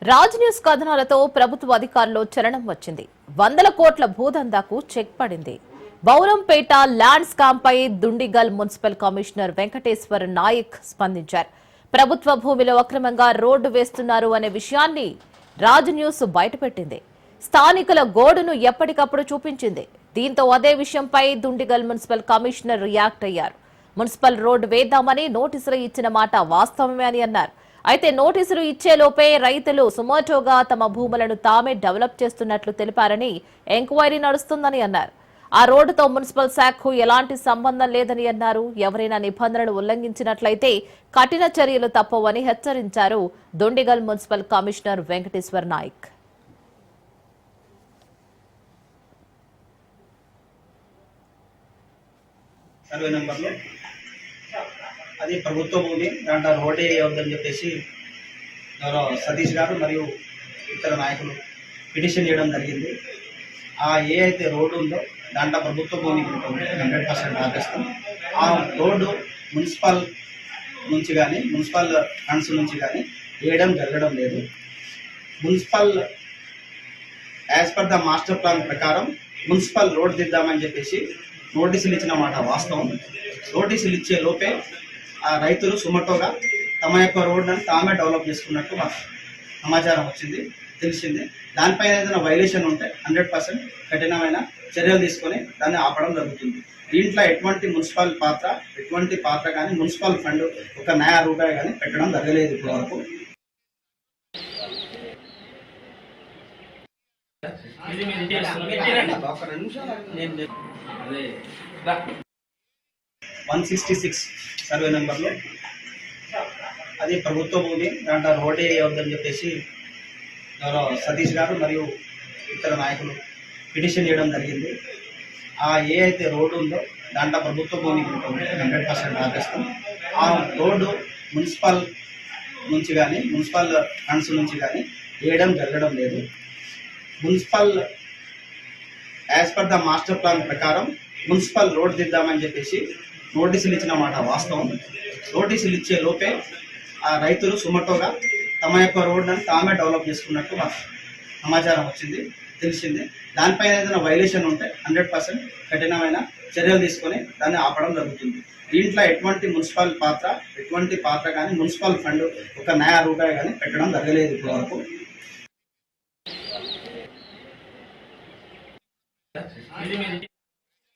Raj news కథనాలతో ప్రభుత్వ అధికారుల్లో చలనం వచ్చింది. వందల కోట్ల భూదందాకు చెక్ పడింది. బౌరంపేట ల్యాండ్ స్కామ్ పై దుండిగల్ మున్సిపల్ కమిషనర్ వెంకటేశ్వర నాయక్ స్పందించారు. ప్రభుత్వ భూమిలో అక్రమంగా రోడ్డు వేస్తున్నారు అనే విషయాన్ని రాజ్ న్యూస్ బయటపెట్టింది. స్థానికుల గోడును ఎప్పటికప్పుడు చూపించింది. దీంతో అదే విషయంపై దుండిగల్ మున్సిపల్ కమిషనర్ రియాక్ట్ అయ్యారు. మున్సిపల్ రోడ్డు వేద్దామని నోటీసులు ఇచ్చిన మాట వాస్తవమే అని అన్నారు. అయితే నోటీసులు ఇచ్చేలోపే రైతులు సుమోటోగా తమ భూములను తామే డెవలప్ చేస్తున్నట్లు తెలిపారని ఎంక్వైరీ నడుస్తుందని అన్నారు. ఆ రోడ్డుతో మున్సిపల్ శాఖకు ఎలాంటి సంబంధం లేదని అన్నారు. ఎవరైనా నిబంధనలు ఉల్లంఘించినట్లయితే కఠిన చర్యలు తప్పవని హెచ్చరించారు Dondigal municipal commissioner Venkateshwar Naik. Survey నెంబర్లో అది ప్రభుత్వ భూమి, దాంట్లో రోడ్డే వేయవద్దని చెప్పేసి గౌరవ సతీష్ గారు మరియు ఇతర నాయకులు పిటిషన్ చేయడం జరిగింది. ఆ అయితే రోడ్డు ఉందో దాంట్లో ప్రభుత్వ భూమి 100% ఆపేస్తాం. ఆ రోడ్డు మున్సిపల్ నుంచి కానీ మున్సిపల్ ఫండ్స్ నుంచి కానీ వేయడం జరగడం లేదు. Municipal as per the master plan ప్రకారం మున్సిపల్ రోడ్ దిద్దామని చెప్పేసి నోటీసులు ఇచ్చిన మాట వాస్తవం. నోటీసులు ఇచ్చే లోపే ఆ రైతులు సుమటోగా తమ యొక్క రోడ్లను తామే డెవలప్ చేసుకున్నట్టు మాకు సమాచారం వచ్చింది, తెలిసింది. దానిపైన ఏదైనా వైలేషన్ ఉంటే 100% కఠినమైన చర్యలు తీసుకొని దాన్ని ఆపడం జరుగుతుంది. దీంట్లో ఎటువంటి పాత్ర కానీ మున్సిపల్ ఫండ్ ఒక నయా రూపాయి కానీ పెట్టడం జరగలేదు ఇప్పటి వరకు. అదే 166 సర్వే నెంబర్లో అది ప్రభుత్వ భూమి, దాంట్లో రోడ్డే వేయవద్దని చెప్పేసి గౌరవ సతీష్ గారు మరియు ఇతర నాయకులు పిటిషన్ చేయడం జరిగింది. ఆ అయితే రోడ్డు ఉందో దాంట్లో ప్రభుత్వ భూమి 100% ఆపేస్తాం. ఆ రోడ్డు మున్సిపల్ నుంచి కానీ మున్సిపల్ ఫండ్స్ నుంచి కానీ వేయడం జరగడం లేదు. Municipal as per the master plan ప్రకారం మున్సిపల్ రోడ్ దిద్దామని చెప్పేసి నోటీసులు ఇచ్చిన మాట వాస్తవం. నోటీసులు ఇచ్చే లోపే ఆ రైతులు సుమటోగా తమ యొక్క రోడ్లను తామే డెవలప్ చేసుకున్నట్టు మాకు సమాచారం వచ్చింది, తెలిసింది. దానిపైన ఏదైనా వైలేషన్ ఉంటే 100% కఠినమైన చర్యలు తీసుకొని దాన్ని ఆపడం జరుగుతుంది. దీంట్లో ఎటువంటి పాత్ర కానీ మున్సిపల్ ఫండ్ ఒక నయా రూపాయి కానీ పెట్టడం జరగలేదు ఇప్పటి వరకు.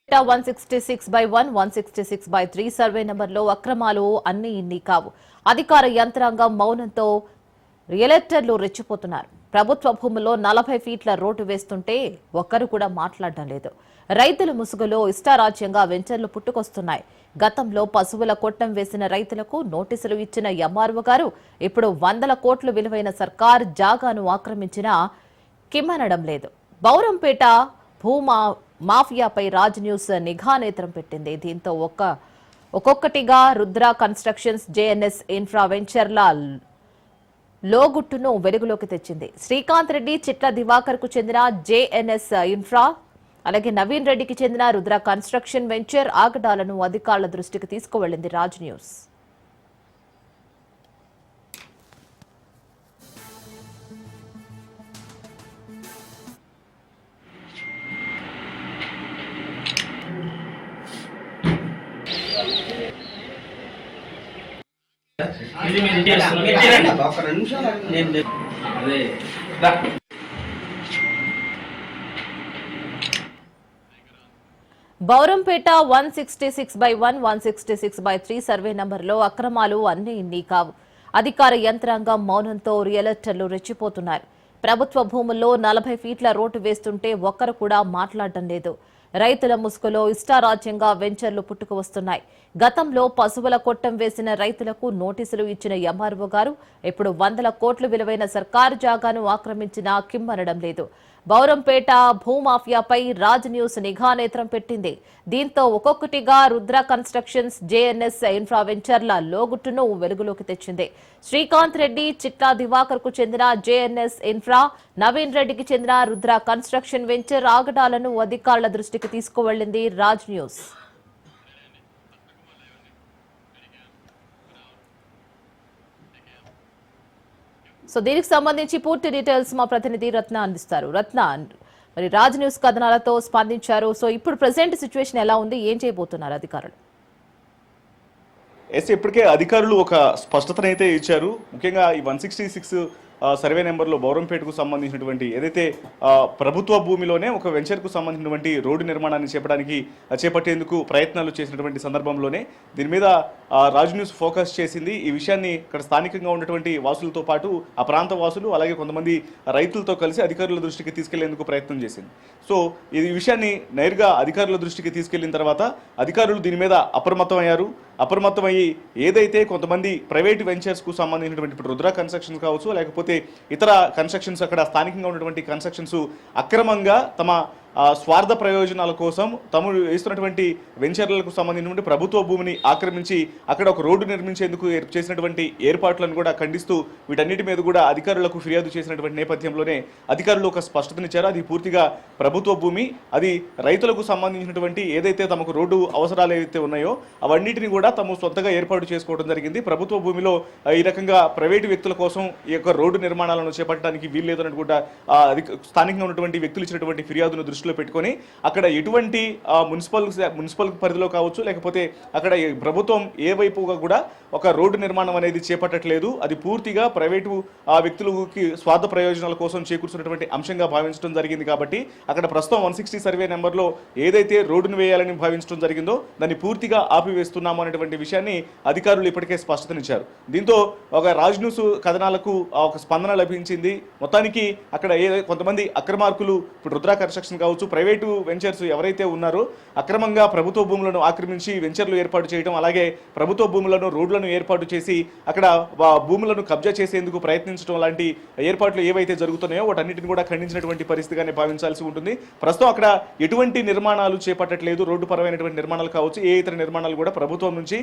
డేటా 166/1, 166/3 సర్వే నెంబర్లో అక్రమాలు అన్ని ఇన్ని కావు. అధికార యంత్రాంగం మౌనంతో రియల్టర్లు రెచ్చిపోతున్నారు. ప్రభుత్వ భూముల్లో 40 ఫీట్ల రోడ్డు వేస్తుంటే ఒక్కరు కూడా మాట్లాడడం లేదు. రైతుల ముసుగులో ఇష్టారాజ్యంగా వెంచర్లు పుట్టుకొస్తున్నాయి. గతంలో పశువుల కొట్టం వేసిన రైతులకు నోటీసులు ఇచ్చిన ఎంఆర్ఓ గారు ఇప్పుడు 100 కోట్ల విలువైన సర్కార్ జాగాను ఆక్రమించినా కిమ్మనడం లేదు. బౌరంపేట భూమా మాఫియాపై రాజ్ న్యూస్ నిఘా నేత్రం పెట్టింది. దీంతో ఒక్కొక్కటిగా రుద్ర కన్స్ట్రక్షన్స్, జేఎన్ఎస్ ఇన్ఫ్రా వెంచర్ల లోగుట్టును వెలుగులోకి తెచ్చింది. శ్రీకాంత్ రెడ్డి, చిట్ల దివాకర్ కు చెందిన జేఎన్ఎస్ ఇన్ఫ్రా, అలాగే నవీన్ రెడ్డికి చెందిన రుద్ర కన్స్ట్రక్షన్ వెంచర్ ఆగడాలను అధికారుల దృష్టికి తీసుకువెళ్లింది రాజ్ న్యూస్. బౌరంపేట 166/1, 166/3 సర్వే నంబర్లో అక్రమాలు అన్ని ఇన్ని కావు. అధికార యంత్రాంగం మౌనంతో రియల్టర్లు రెచ్చిపోతున్నారు. ప్రభుత్వ భూముల్లో 40 ఫీట్ల రోడ్డు వేస్తుంటే ఒక్కరు కూడా మాట్లాడడం లేదు. రైతుల ముసుగులో ఇష్టారాజ్యంగా వెంచర్లు పుట్టుకు వస్తున్నాయి. గతంలో పశువుల కొట్టం వేసిన రైతులకు నోటీసులు ఇచ్చిన ఎంఆర్ఓ గారు ఇప్పుడు 100 కోట్ల విలువైన సర్కారు జాగాను ఆక్రమించినా కిమ్మనడం లేదు. బౌరంపేట భూమాఫియాపై రాజ్ న్యూస్ నిఘా నేత్రం పెట్టింది. దీంతో ఒక్కొక్కటిగా రుద్ర కన్స్ట్రక్షన్స్, జేఎన్ఎస్ ఇన్ఫ్రా వెంచర్ల లోగుట్టును వెలుగులోకి తెచ్చింది. శ్రీకాంత్ రెడ్డి, చిట్లా దివాకర్ కు చెందిన జేఎన్ఎస్ ఇన్ఫ్రా, నవీన్ రెడ్డికి చెందిన రుద్ర కన్స్ట్రక్షన్ వెంచర్ ఆగడాలను అధికారుల దృష్టికి తీసుకువెళ్లింది రాజ్ న్యూస్. సో దీనికి సంబంధించి పూర్తి డీటెయిల్స్ మా ప్రతినిధి రత్న అందిస్తారు. రత్న, మరి రాజ్ న్యూస్ కథనాలతో స్పందించారు. సో ఇప్పుడు ప్రెసెంట్ సిచ్యువేషన్ ఎలా ఉంది, ఏం చేయబోతున్నారు అధికారులు? ఇప్పటికే అధికారులు ఒక స్పష్టతనైతే ఇచ్చారు. ముఖ్యంగా ఈ 166 సర్వే నెంబర్లో బౌరంపేటకు సంబంధించినటువంటి ఏదైతే ప్రభుత్వ భూమిలోనే ఒక వెంచర్కు సంబంధించినటువంటి రోడ్డు నిర్మాణాన్ని చేపట్టేందుకు ప్రయత్నాలు చేసినటువంటి సందర్భంలోనే దీని మీద రాజ్ న్యూస్ ఫోకస్ చేసింది. ఈ విషయాన్ని ఇక్కడ స్థానికంగా ఉన్నటువంటి వాసులతో పాటు ఆ ప్రాంత వాసులు అలాగే కొంతమంది రైతులతో కలిసి అధికారుల దృష్టికి తీసుకెళ్లేందుకు ప్రయత్నం చేసింది. సో ఈ విషయాన్ని నేరుగా అధికారుల దృష్టికి తీసుకెళ్లిన తర్వాత అధికారులు దీని మీద అప్రమత్తమయ్యి ఏదైతే కొంతమంది ప్రైవేట్ వెంచర్స్కు సంబంధించినటువంటి ఇప్పుడు రుద్ర కన్స్ట్రక్షన్స్ కావచ్చు, లేకపోతే ఇతర కన్స్ట్రక్షన్స్ అక్కడ స్థానికంగా ఉన్నటువంటి కన్స్ట్రక్షన్స్ అక్రమంగా తమ స్వార్థ ప్రయోజనాల కోసం తాము వేస్తున్నటువంటి వెంచర్లకు సంబంధించినటువంటి ప్రభుత్వ భూమిని ఆక్రమించి అక్కడ ఒక రోడ్డు నిర్మించేందుకు చేసినటువంటి ఏర్పాట్లను కూడా ఖండిస్తూ వీటన్నిటి మీద కూడా అధికారులకు ఫిర్యాదు చేసినటువంటి నేపథ్యంలోనే అధికారులు ఒక స్పష్టతనిచ్చారు. అది పూర్తిగా ప్రభుత్వ భూమి, అది రైతులకు సంబంధించినటువంటి ఏదైతే తమకు రోడ్డు అవసరాలు ఏవైతే ఉన్నాయో అవన్నిటిని కూడా తాము సొంతగా ఏర్పాటు చేసుకోవడం జరిగింది. ప్రభుత్వ భూమిలో ఈ రకంగా ప్రైవేటు వ్యక్తుల కోసం ఈ యొక్క రోడ్డు నిర్మాణాలను చేపట్టడానికి వీల్లేదన్నట్టు కూడా స్థానికంగా ఉన్నటువంటి వ్యక్తులు ఇచ్చినటువంటి ఫిర్యాదును దృష్టిలో పెట్టుకొని అక్కడ ఎటువంటి మున్సిపల్ పరిధిలో కావచ్చు, లేకపోతే అక్కడ ప్రభుత్వం ఏ వైపుగా కూడా ఒక రోడ్డు నిర్మాణం అనేది చేపట్టట్లేదు. అది పూర్తిగా ప్రైవేటు వ్యక్తులకి స్వార్థ ప్రయోజనాల కోసం చేకూర్చున్నటువంటి అంశంగా భావించడం జరిగింది. కాబట్టి అక్కడ ప్రస్తుతం 160 సర్వే నెంబర్లో ఏదైతే రోడ్డును వేయాలని భావించడం జరిగిందో దాన్ని పూర్తిగా ఆపివేస్తున్నాము అనేటువంటి విషయాన్ని అధికారులు ఇప్పటికే స్పష్టతనిచ్చారు. దీంతో ఒక రాజ్ న్యూస్ కథనాలకు ఒక స్పందన లభించింది. మొత్తానికి అక్కడ కొంతమంది అక్రమార్కులు ఇప్పుడు రుద్ర కన్స్ట్రక్షన్ కావచ్చు, ప్రైవేటు వెంచర్స్ ఎవరైతే ఉన్నారో అక్రమంగా ప్రభుత్వ భూములను ఆక్రమించి వెంచర్లు ఏర్పాటు చేయడం, అలాగే ప్రభుత్వ భూములను రోడ్లను ఏర్పాటు చేసి అక్కడ భూములను కబ్జా చేసేందుకు ప్రయత్నించడం లాంటి ఏర్పాట్లు ఏవైతే జరుగుతున్నాయో వాటన్నిటిని కూడా ఖండించినటువంటి పరిస్థితిగానే భావించాల్సి ఉంటుంది. ప్రస్తుతం అక్కడ ఎటువంటి నిర్మాణాలు చేపట్టట్లేదు, రోడ్డు పరమైనటువంటి నిర్మాణాలు కావచ్చు, ఏ ఇతర నిర్మాణాలు కూడా ప్రభుత్వం నుంచి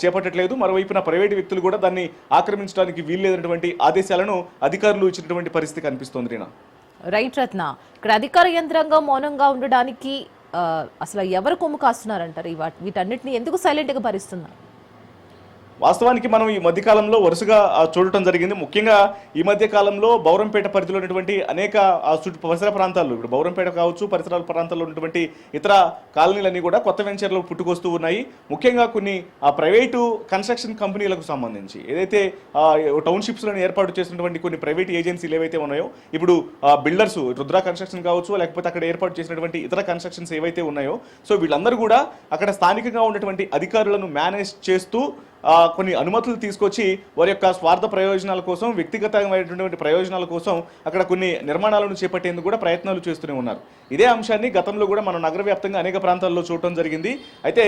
చేపట్టట్లేదు. మరోవైపున ప్రైవేటు వ్యక్తులు కూడా దాన్ని ఆక్రమించడానికి వీల్లేదన్నటువంటి ఆదేశాలను అధికారులు ఇచ్చినటువంటి పరిస్థితి కనిపిస్తోంది. రీనా, రైట్ రత్న, ఇక్కడ అధికార యంత్రాంగం మౌనంగా ఉండడానికి అసలు ఎవరు కొమ్ము కాస్తున్నారంటారు? వీటన్నిటిని ఎందుకు సైలెంట్గా భరిస్తున్నారు? వాస్తవానికి మనం ఈ మధ్యకాలంలో వరుసగా చూడటం జరిగింది. ముఖ్యంగా ఈ మధ్య కాలంలో బౌరంపేట పరిధిలో ఉన్నటువంటి అనేక పరిసర ప్రాంతాల్లో, ఇప్పుడు బౌరంపేట కావచ్చు, పరిసర ప్రాంతాల్లో ఉన్నటువంటి ఇతర కాలనీలన్నీ కూడా కొత్త వెంచర్లు పుట్టుకొస్తూ ఉన్నాయి. ముఖ్యంగా కొన్ని ప్రైవేటు కన్స్ట్రక్షన్ కంపెనీలకు సంబంధించి ఏదైతే టౌన్షిప్స్లను ఏర్పాటు చేసినటువంటి కొన్ని ప్రైవేట్ ఏజెన్సీలు ఏవైతే ఉన్నాయో, ఇప్పుడు బిల్డర్స్ రుద్ర కన్స్ట్రక్షన్ కావచ్చు, లేకపోతే అక్కడ ఏర్పాటు చేసినటువంటి ఇతర కన్స్ట్రక్షన్స్ ఏవైతే ఉన్నాయో, సో వీళ్ళందరూ కూడా అక్కడ స్థానికంగా ఉన్నటువంటి అధికారులను మేనేజ్ చేస్తూ కొన్ని అనుమతులు తీసుకొచ్చి వారి యొక్క స్వార్థ ప్రయోజనాల కోసం, వ్యక్తిగతమైనటువంటి ప్రయోజనాల కోసం అక్కడ కొన్ని నిర్మాణాలను చేపట్టేందుకు కూడా ప్రయత్నాలు చేస్తూనే ఉన్నారు. ఇదే అంశాన్ని గతంలో కూడా మనం నగర వ్యాప్తంగా అనేక ప్రాంతాల్లో చూడటం జరిగింది. అయితే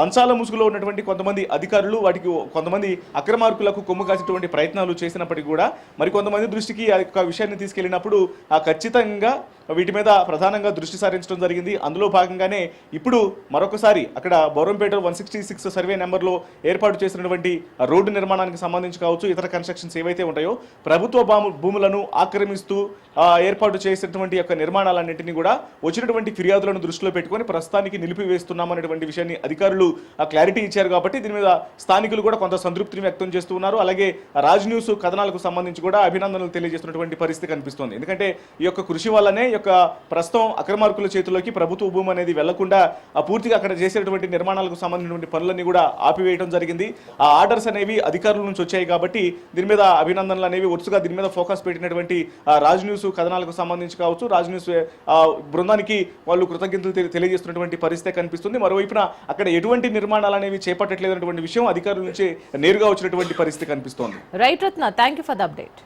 లంచాల ముసుగులో ఉన్నటువంటి కొంతమంది అధికారులు వాటికి కొంతమంది అక్రమార్కులకు కొమ్ము కాసేటువంటి ప్రయత్నాలు చేసినప్పటికీ కూడా మరికొంతమంది దృష్టికి ఆ యొక్క విషయాన్ని తీసుకెళ్లినప్పుడు ఖచ్చితంగా వీటి మీద ప్రధానంగా దృష్టి సారించడం జరిగింది. అందులో భాగంగానే ఇప్పుడు మరొకసారి అక్కడ బౌరంపేట 166 సర్వే నెంబర్లో ఏర్పాటు చేసినటువంటి రోడ్డు నిర్మాణానికి సంబంధించి కావచ్చు, ఇతర కన్స్ట్రక్షన్స్ ఏవైతే ఉంటాయో ప్రభుత్వ భూములను ఆక్రమిస్తూ ఏర్పాటు చేసినటువంటి యొక్క నిర్మాణాలన్నింటినీ కూడా వచ్చినటువంటి ఫిర్యాదులను దృష్టిలో పెట్టుకొని ప్రస్తుతానికి నిలిపివేస్తున్నామనేటువంటి విషయాన్ని అధికారులు క్లారిటీ ఇచ్చారు. కాబట్టి దీని మీద స్థానికులు కూడా కొంత సంతృప్తిని వ్యక్తం చేస్తూ ఉన్నారు. అలాగే రాజ్ న్యూస్ కథనాలకు సంబంధించి కూడా అభినందనలు తెలియజేస్తున్నటువంటి పరిస్థితి కనిపిస్తోంది. ఎందుకంటే ఈ యొక్క కృషి వల్లనే ప్రస్తుతం అక్రమార్కుల చేతుల్లోకి ప్రభుత్వ భూమి అనేది వెళ్లకుండా పూర్తిగా అక్కడ చేసేటువంటి నిర్మాణాలకు సంబంధించినటువంటి పనులన్నీ కూడా ఆపివేయడం జరిగింది. ఆ ఆర్డర్స్ అనేవి అధికారుల నుంచి వచ్చాయి. కాబట్టి దీని మీద అభినందనలు అనేవి వరుసగా దీని మీద ఫోకస్ పెట్టినటువంటి రాజ్ న్యూస్ కథనాలకు సంబంధించి కావచ్చు, రాజ్ న్యూస్ బృందానికి వాళ్ళు కృతజ్ఞతలు తెలియజేస్తున్నటువంటి పరిస్థితి కనిపిస్తుంది. మరోవైపున అక్కడ ఎటువంటి నిర్మాణాలు అనేవి చేపట్టట్లేదన్నటువంటి విషయం అధికారుల నుంచి నేరుగా వచ్చినటువంటి పరిస్థితి కనిపిస్తోంది. Right Ratna, thank you for the update.